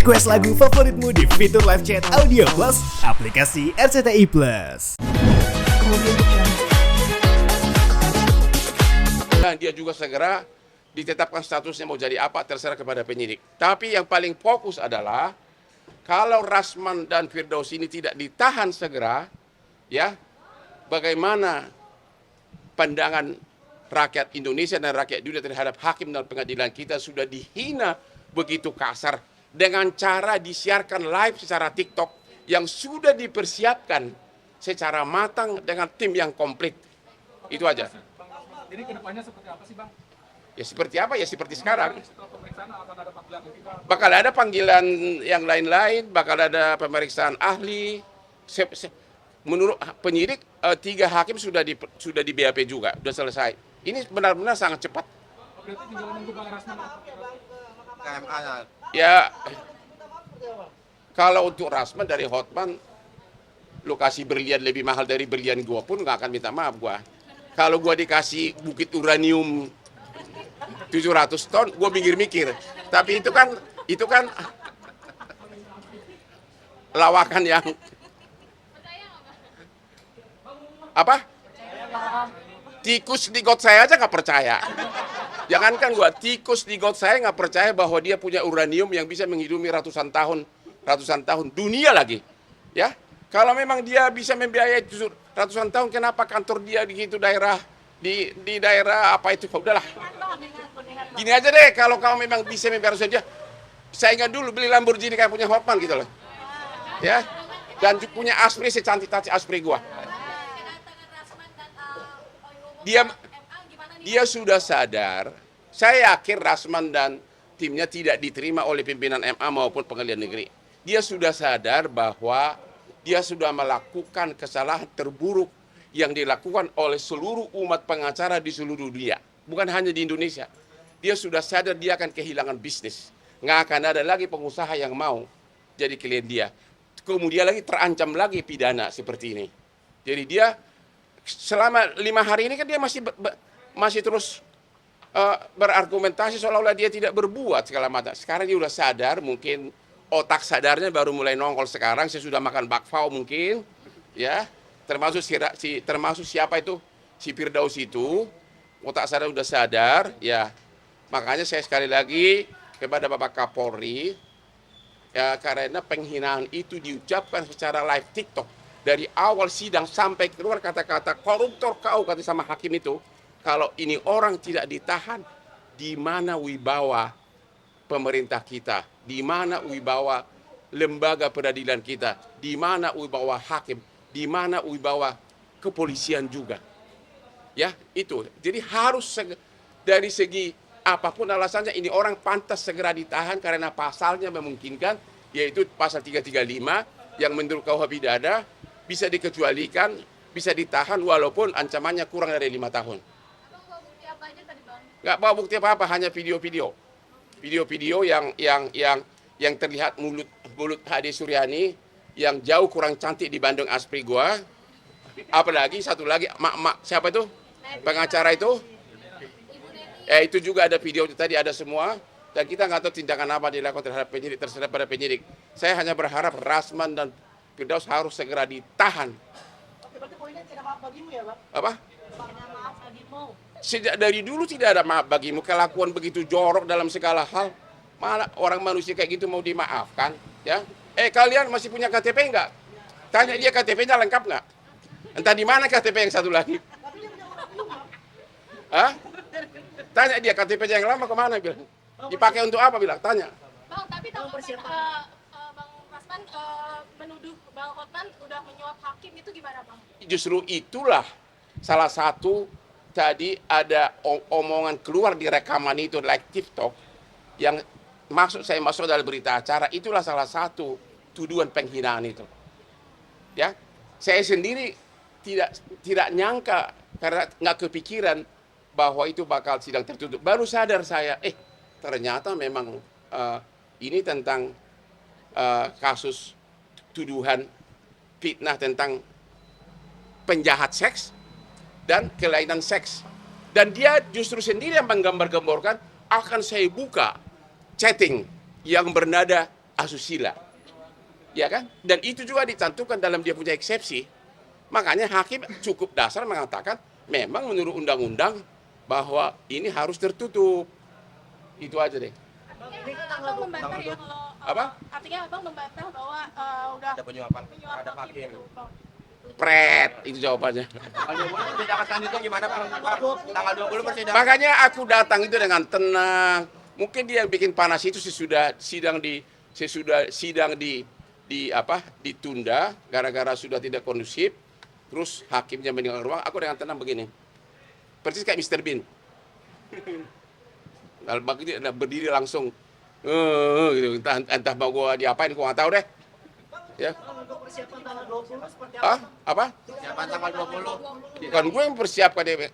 Request lagu favoritmu di fitur live chat Audio Plus, aplikasi RCTI Plus. Dan dia juga segera ditetapkan statusnya mau jadi apa terserah kepada penyidik. Tapi yang paling fokus adalah kalau Rasman dan Firdaus ini tidak ditahan segera, ya, bagaimana pandangan rakyat Indonesia dan rakyat dunia terhadap hakim dan pengadilan kita sudah dihina begitu kasar dengan cara disiarkan live secara TikTok yang sudah dipersiapkan secara matang dengan tim yang komplit. Itu aja. Jadi kedepannya seperti apa sih, Bang? Ya seperti apa? Ya seperti sekarang. Setelah pemeriksaan akan ada panggilan lagi, Bang? Bakal ada panggilan yang lain-lain, bakal ada pemeriksaan ahli. Menurut penyidik, 3 hakim sudah di BAP juga, sudah selesai. Ini benar-benar sangat cepat. Berarti tinggal menunggu Bang Rasman. Ya, kalau untuk Rasman dari Hotman, lokasi berlian lebih mahal dari berlian gua pun nggak akan minta maaf gua. Kalau gua dikasih bukit uranium 700 ton, gua mikir-mikir. Tapi itu kan lawakan yang apa? Tikus di got saya aja nggak percaya. Jangankan gua, tikus di got saya nggak percaya bahwa dia punya uranium yang bisa menghidupi ratusan tahun dunia lagi. Ya, kalau memang dia bisa membiayai ratusan tahun, kenapa kantor dia di situ daerah di daerah apa itu? Udahlah. Gini aja deh, kalau kamu memang bisa membiayai saja, saya ingat dulu beli Lamborghini kayak punya Hotman gitu loh. Ya, dan punya Aspri secantik Aspri gua. Dia sudah sadar, saya yakin Rasman dan timnya tidak diterima oleh pimpinan MA maupun pengadilan negeri. Dia sudah sadar bahwa dia sudah melakukan kesalahan terburuk yang dilakukan oleh seluruh umat pengacara di seluruh dunia. Bukan hanya di Indonesia. Dia sudah sadar dia akan kehilangan bisnis. Nggak akan ada lagi pengusaha yang mau jadi klien dia. Kemudian lagi terancam lagi pidana seperti ini. Jadi dia selama 5 hari ini kan dia masih terus berargumentasi seolah-olah dia tidak berbuat segala macam. Sekarang dia sudah sadar, mungkin otak sadarnya baru mulai nongol sekarang. Saya sudah makan bakpao mungkin, ya. Termasuk siapa itu si Firdaus itu, otak sadar sudah sadar, ya. Makanya saya sekali lagi kepada Bapak Kapolri, ya, karena penghinaan itu diucapkan secara live TikTok. Dari awal sidang sampai keluar kata-kata koruptor kau, kata sama hakim itu, kalau ini orang tidak ditahan, di mana wibawa pemerintah kita, di mana wibawa lembaga peradilan kita, di mana wibawa hakim, di mana wibawa kepolisian juga. Ya, itu. Jadi harus dari segi apapun alasannya ini orang pantas segera ditahan karena pasalnya memungkinkan, yaitu pasal 335 yang menurut KUH pidana bisa dikecualikan, bisa ditahan walaupun ancamannya kurang dari 5 tahun. Abang bawa bukti apa aja tadi, Bang? Nggak bawa bukti apa-apa, hanya video-video. Video-video yang terlihat mulut Hadi Suryani yang jauh kurang cantik dibanding Aspri gua. Apalagi satu lagi, siapa itu? Pengacara itu? Itu juga ada video tadi, ada semua. Dan kita nggak tahu tindakan apa dilakukan terhadap penyidik, terserah pada penyidik. Saya hanya berharap Rasman dan Firdaus harus segera ditahan. Berarti poinnya tidak maaf bagimu ya, Bang? Apa? Maaf bagimu. Sejak dari dulu tidak ada maaf bagimu. Kelakuan begitu jorok dalam segala hal. Mana orang manusia kayak gitu mau dimaafkan? Ya? Kalian masih punya KTP enggak? Tanya dia KTP-nya lengkap nggak? Entah di mana KTP yang satu lagi. Hah? Tanya dia KTP-nya yang lama kemana bilang? Dipakai untuk apa bilang? Tanya. Bang, tapi tahu Bang Rasman menuduh Bang Hotman udah menyuap hakim, itu gimana, Bang? Justru itulah salah satu tadi ada omongan keluar di rekaman itu like TikTok yang saya masuk dalam berita acara, itulah salah satu tuduhan penghinaan itu. Ya, saya sendiri tidak nyangka karena nggak kepikiran bahwa itu bakal sidang tertutup. Baru sadar saya, ternyata memang ini tentang kasus tuduhan fitnah tentang penjahat seks dan kelainan seks. Dan dia justru sendiri yang menggambar-gemborkan, akan saya buka chatting yang bernada asusila. Ya kan? Dan itu juga dicantumkan dalam dia punya eksepsi. Makanya hakim cukup dasar mengatakan memang menurut undang-undang bahwa ini harus tertutup. Itu aja deh. Abang membantah ya kalau Apa? artinya abang membantah bahwa udah Ada penyuapan menyuap terhadap hakim hakim. itu, Bang. Pret, itu jawabannya. Tanggal 20 tindakan selanjutnya gimana Pak? Tanggal 20 persidangan. Makanya aku datang itu dengan tenang. Mungkin dia yang bikin panas itu sesudah sidang ditunda gara-gara sudah tidak kondusif. Terus hakimnya meninggal ruang, aku dengan tenang begini. Persis kayak Mr. Bean. Kalau begitu berdiri langsung gitu. Entah mau gua diapain gua nggak tahu deh. Ya. Untuk persiapan tanggal 20 seperti Ah, apa? Siapa tanggal 20? Bukan gue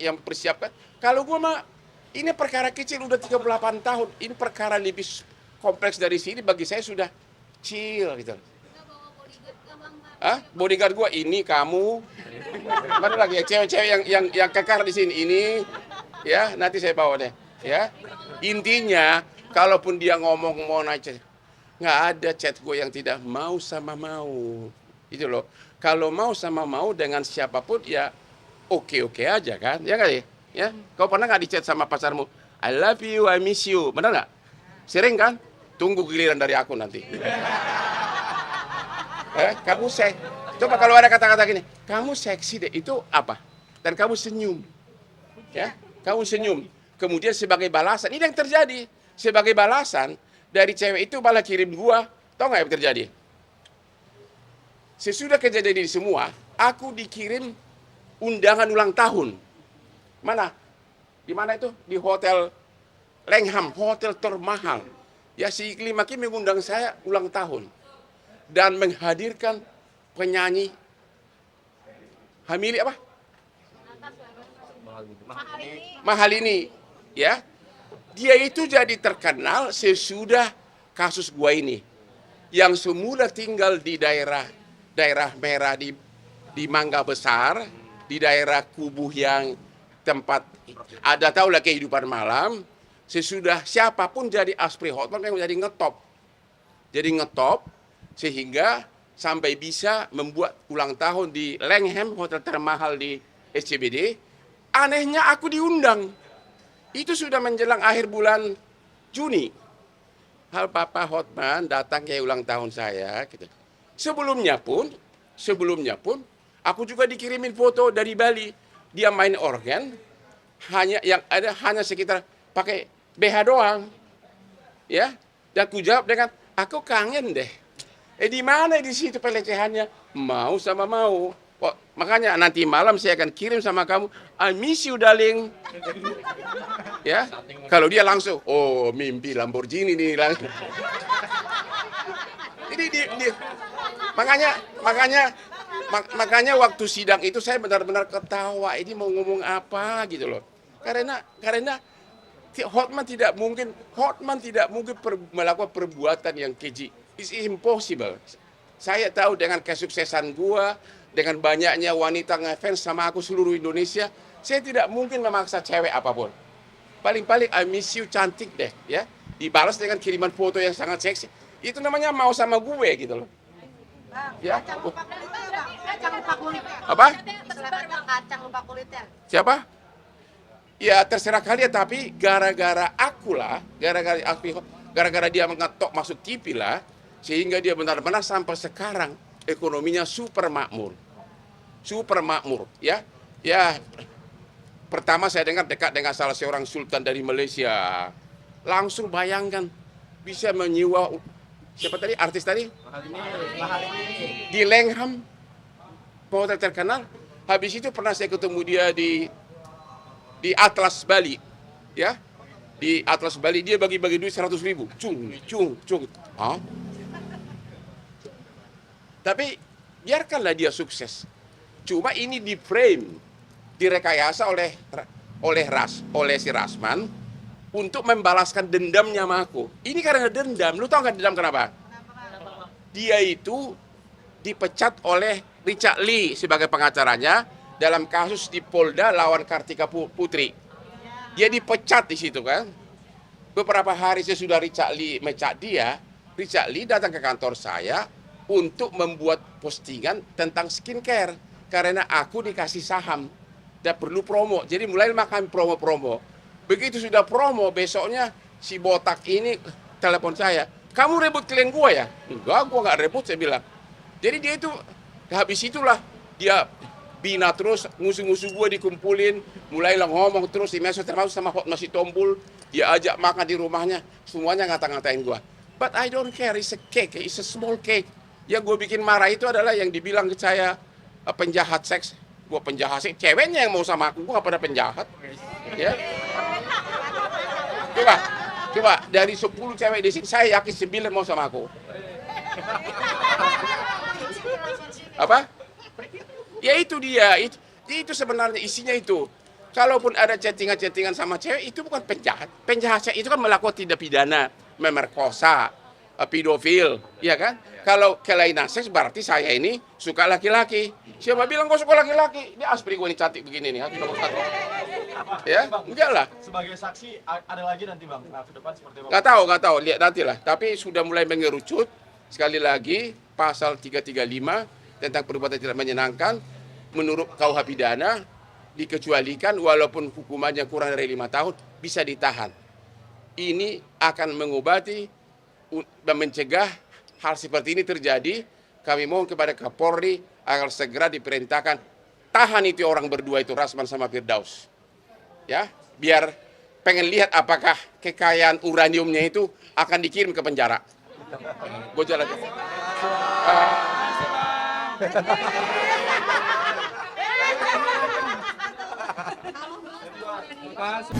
yang mempersiapkan. Kalau gue mah, ini perkara kecil udah 38 tahun. Ini perkara lebih kompleks dari sini bagi saya sudah chill gitu. Ah, bodyguard gue ini kamu. Mana lagi ya cewek-cewek yang kekar di sini ini ya nanti saya bawa deh ya. Intinya kalaupun dia ngomong mau naik nggak ada chat gue yang tidak mau sama mau. Itu loh. Kalau mau sama mau dengan siapapun ya oke aja kan. Ya nggak ya? Ya. Kau pernah nggak di chat sama pacarmu? I love you, I miss you. Benar nggak? Sering kan? Tunggu giliran dari aku nanti. Kamu coba kalau ada kata-kata gini, kamu seksi deh. Itu apa? Dan kamu senyum. Ya, kamu senyum. Kemudian sebagai balasan, ini yang terjadi. Sebagai balasan, dari cewek itu malah kirim gua, tau nggak yang terjadi? Sesudah kejadian ini semua, aku dikirim undangan ulang tahun. Mana? Di mana itu? Di Hotel Langham, hotel termahal. Ya si Iklimaki mengundang saya ulang tahun. Dan menghadirkan penyanyi Hamili apa? Mahal ini. Ya. Dia itu jadi terkenal sesudah kasus gua ini. Yang semula tinggal di daerah merah di Mangga Besar, di daerah Kubuh yang tempat ada tahulah kehidupan malam, sesudah siapapun jadi Aspri Hotman yang menjadi ngetop. Jadi ngetop sehingga sampai bisa membuat ulang tahun di Langham, hotel termahal di SCBD. Anehnya aku diundang. Itu sudah menjelang akhir bulan Juni. Hal Papa Hotman datang ke ulang tahun saya. Gitu. Sebelumnya pun, aku juga dikirimin foto dari Bali. Dia main organ, hanya sekitar pakai BH doang. Ya, dan aku jawab dengan, aku kangen deh. Di mana di situ pelecehannya? Mau sama mau. Oh, makanya nanti malam saya akan kirim sama kamu, I miss you darling. Ya, kalau dia langsung, oh mimpi Lamborghini nih langsung. Jadi makanya waktu sidang itu saya benar-benar ketawa. Ini mau ngomong apa gitu loh? Karena Hotman tidak mungkin melakukan perbuatan yang keji. It's impossible. Saya tahu dengan kesuksesan gua, dengan banyaknya wanita ngefans sama aku seluruh Indonesia, saya tidak mungkin memaksa cewek apapun. Paling-paling I miss you cantik deh, ya. Dibalas dengan kiriman foto yang sangat seksi. Itu namanya mau sama gue gitu loh. Ya. Kacang lupa kulit. Apa? Kacang lupa kulitnya. Siapa? Ya terserah kalian, tapi gara-gara dia mengetok masuk TV lah, sehingga dia benar-benar sampai sekarang ekonominya super makmur, ya. Ya, pertama saya dengar dekat dengan salah seorang sultan dari Malaysia. Langsung bayangkan bisa menyewa siapa tadi artis tadi? Di Langham, hotel terkenal. Habis itu pernah saya ketemu dia di Atlas Bali, ya. Di Atlas Bali dia bagi-bagi duit 100.000. Cung. Hah? Tapi biarkanlah dia sukses. Cuma ini di frame, direkayasa oleh si Rasman untuk membalaskan dendamnya sama aku. Ini karena dendam. Lu tau gak dendam kenapa? Dia itu dipecat oleh Richard Lee sebagai pengacaranya dalam kasus di Polda lawan Kartika Putri. Dia dipecat di situ kan. Beberapa hari sesudah Richard Lee mecat dia, Richard Lee datang ke kantor saya untuk membuat postingan tentang skincare. Karena aku dikasih saham dan perlu promo. Jadi mulai makan promo-promo. Begitu sudah promo, besoknya si botak ini telepon saya. Kamu rebut klien gua ya? Enggak, gua nggak rebut, saya bilang. Jadi dia itu, habis itulah dia bina terus, musuh-musuh gua dikumpulin. Mulailah ngomong terus, di medsos termasuk sama Hotma Sitompul. Dia ajak makan di rumahnya, semuanya ngata-ngatain gua. But I don't care, it's a cake, it's a small cake. Yang gue bikin marah itu adalah yang dibilang ke saya penjahat seks. Gue penjahat seks, ceweknya yang mau sama aku, gue gak pada penjahat. Ya. Coba dari 10 cewek di sini, saya yakin 9 mau sama aku. Apa? Ya itu dia, itu sebenarnya isinya itu. Kalaupun ada chattingan-chattingan sama cewek, itu bukan penjahat. Penjahat seks itu kan melakukan tindak pidana, memerkosa, pedofil, ya kan? Kalau kelainan seks berarti saya ini suka laki-laki. Siapa bilang kau suka laki-laki? Dia aspri gue ini cantik begini nih, hati nomor 1. Ya, enggak lah. Sebagai saksi ada lagi nanti bang, nah, ke depan seperti apa? Nggak tahu, lihat nanti lah. Tapi sudah mulai mengerucut. Sekali lagi, pasal 335 tentang perbuatan tidak menyenangkan, menurut KUH pidana, dikecualikan walaupun hukumannya kurang dari 5 tahun, bisa ditahan. Ini akan mengobati dan mencegah hal seperti ini terjadi. Kami mohon kepada Kapolri agar segera diperintahkan tahan itu orang berdua itu, Rasman sama Firdaus. Ya, biar pengen lihat apakah kekayaan uraniumnya itu akan dikirim ke penjara. Gue jalan. Terima kasih.